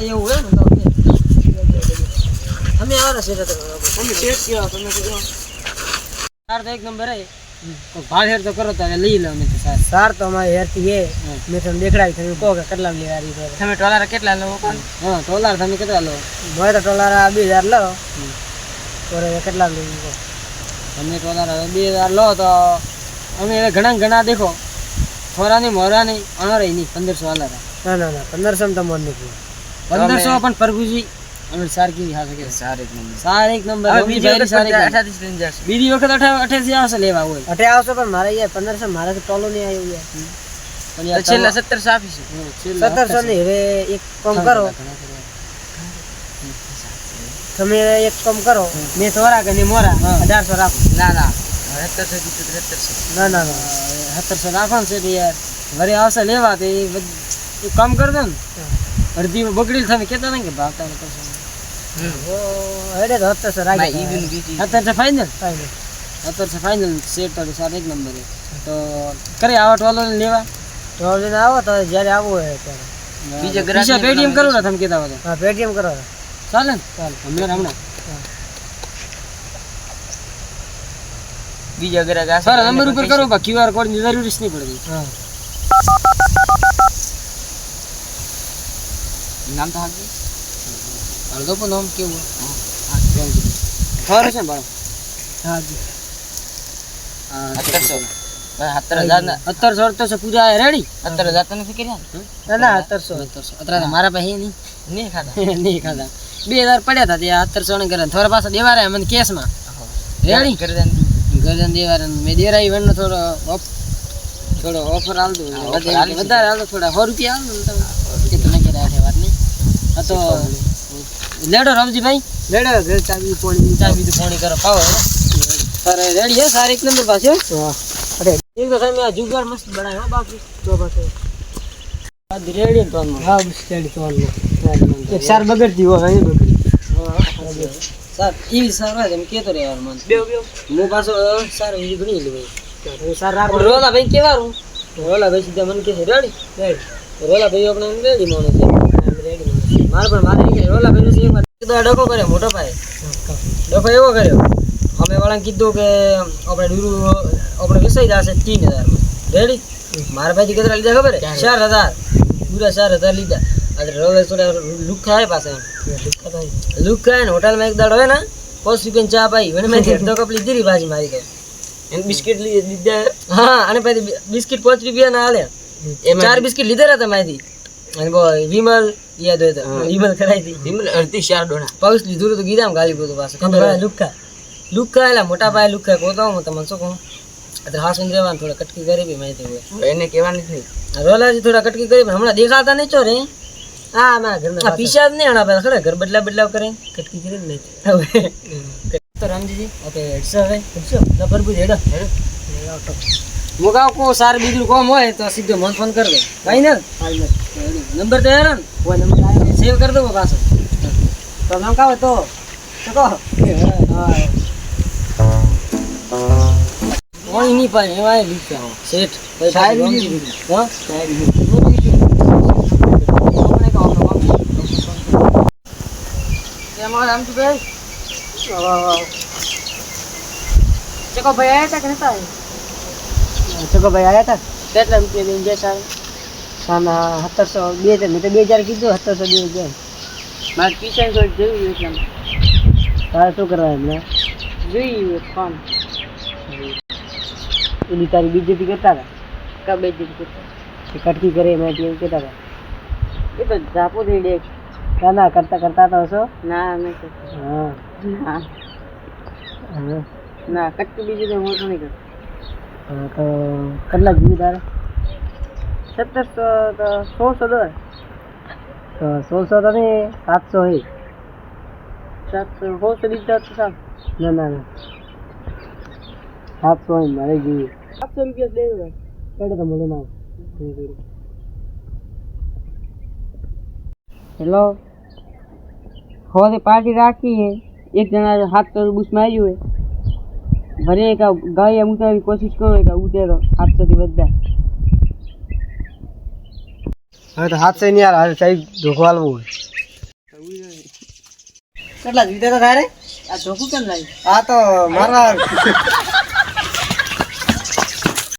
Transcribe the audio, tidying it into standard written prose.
એવું હોય ને તો અમે આવરા છે તો અમે સેટ કેવા તમે તો સાર તો એક નંબર હે ભાવ હેર તો કરો તો લઈ લો અમે તો સાર તો અમારે હેર થી હે મેં તમને દેખડાવી તમે કહો કે કેટલા લેવા રહી છે તમે ટોલાર કેટલા લો હા ટોલાર તમે કેટલા લો મોય તો ટોલાર 2000 લો ઓરે કેટલા લો તમે ટોલાર 2000 લો તો અમે ઘણા દેખો થોરાની મોરાની અણરે ની 1500 વાલા ના 1500 તો મોર નહીં 1500 પણ પ્રભુજી અમે સાર કેવી હા કે સાર એક નંબર બીજી વખત 88 રેન્જ જશે બીજી વખત 88 આવશે લેવા હોય 88 આવશે પણ મારે યાર 1500 મારે તો ટોલો નહીં આવ્યો યાર પણ યાર છેલ્લા 1700 આપી છે 1700 નહીં હવે એક કામ કરો તમે એક કામ કરો મેં થોરા કે ની મોરા 1800 રાખો ના 1700 ના 1700 રાખો ને છે યાર વરે આવશે લેવા તો એ કામ કર દો ને અડધી બગડી તમે કેતા ને કે ભાવતા ન કરશો હેડે તો 1700 રાખી 1700 ફાઇનલ 1700 ફાઇનલ સેટ તો સાર એક નંબર તો કરે આવા ટોલો લેવા ટોલો લઈને આવો તો જ્યારે આવો હોય ત્યારે બીજા ગ્રાહક પેટીએમ કરો ને તમે કેતા હોય હા પેટીએમ કરો ચાલે ને હમણાં બીજા ગ્રાહક આ સર નંબર ઉપર કરો બા ક્યુઆર કોડ ની જરૂર નહીં પડતી હા નામ તો હાજી અડધો પણ નામ કેવું હા કેમ કીધું ખબર છે બાળો હાજી 1700 પૂરા રેડી 17000 તને કર્યા ના 1700 અત્યારે મારા પાસે નહીં ખાધા 2000 પડ્યા હતા ત્યાં 1700 ને કરે થોડા પાછા દેવા રહ્યા મને કેસમાં રેડી ગરદન દેવા મેં દેરાઈ વણનો થોડો ઓફર આલ દો વધારે આલ દો થોડા 100 રૂપિયા આલ દો કે તને કે રાખે વાત નહીં તો લેડો રામજીભાઈ લેડો ચાવી પોણી કરો પાવો સર રેડી હે સાર એક નંબર પાસે હા અરે એક તો તમે આ જુગાર મસ્ત બનાવ્યો હો બાકી તો પાસે આ રેડી તો હા બસ રેડી તો એક સાર બગડતી હો અહીં બગડી હા સર ઈ સાર હોય તમે કેતો રે યાર મન બે હું પાછો સાર ઈ ઘણી લે ભાઈ સાર રાખો રોલા ભાઈ કેવાનું રોલા ભાઈ સીધા મન કે રેડી રોલા ભાઈ આપણે રેડી માનો છે રેડી મારે પણ મારે કે રોલા ભાઈ સે એક વાર ડોકો કર્યો મોટો ભાઈ ડોકો એવો કર્યો અમે વાળાને કીધું કે આપણે ડુરુ આપણે વિસાઈ જશે 3000 રેડી મારા ભાઈ કેટલા લીધા ખબર 4000 પૂરા 4000 લીધા અરે રોલે થોડા લુખા હે પાસે લુખા ને હોટલમાં એક દાડો હોય ને 5 રૂપિયા ચા પાઈ મને મેં તો કપલી દીરી ભાજી મારી ગઈ એન બિસ્કિટ લીધા હા અને પછી બિસ્કિટ 5 રૂપિયા ના આલે એમ 4 બિસ્કિટ લીધા હતા મારી અને બોય વિમલ યાદ હોય તો વિમલ કરાઈ હતી વિમલ અડધી 4 ડોણા પાઉસ લીધું તો ગીરામ ગાલી ગયો તો પાછો ખબર લુખા એલા મોટા ભાઈ લુખા કોતો હું તમને શું કહું અરે હા સુંદરવાન થોડા કટકી કરી બી માહિતી હોય એને કહેવાની જ નહીં રોલાજી થોડા કટકી કરી પણ હમણાં દેખાતા નહીં છો રે હા મારા ઘરના પીછા જ નહીં હણા પેલા ખરે ઘર બદલાવ કરે કટકી કરી નહીં તો રામજીજી ઓકે હેડસો હવે હેડસો ના પ્રભુ હેડો મોગાવ કો સાર બીજું કોમ હોય તો સીધો મન ફોન કર દે ફાઈનલ નંબર તો હેરાન કોઈ નંબર આવે સેવ કરી દો પાછો તો નામ કાવે તો કહો હા ઓય ની પાય એવાય લીધા સેટ સાહેબ હા સાહેબ એમાં રામજીભાઈ ચકો ભાઈ આયા હતા કે નતા ચકો ભાઈ આયા હતા કેટલા રૂપિયા લઈને ગયા સાના 1700 બે મેં તો 2000 કીધું 1700 2000 મારે પીછા તો જોયું એટલા તારે શું કરવા એમને જોયું ફોન એની તારી બીજેપી કરતા હતા કા બીજેપી કરતા કટકી કરે મેં એવું કહેતા હતા એ તો જાપો દઈ દે ના કરતા તો હશો ના નહીં હા હા ના કટકી બીજું તો મોટું નહીં કરતો હા તો કેટલા જીવી તારે 1700 તો 1600 દો તો 1600 તો નહીં 700 હે 700 1600 દીધા તો સાહેબ ના 700 હે મારે જીવી 700 રૂપિયા દે દો કેડે તો મળે ના હેલો હવે પાર્ટી રાખી હે એક જણા હાથ તો બુશ માં આવ્યું હે ભરે કા ગાય ઉતારવાની કોશિશ કરો કે ઉતેરો 700 થી વધતા હવે તો હાથ से नहीं यार साहब धोखवालવું હોય કેટલા જીતે તો તારે આ ધોકું કેમ લાગ્યું આ તો મારા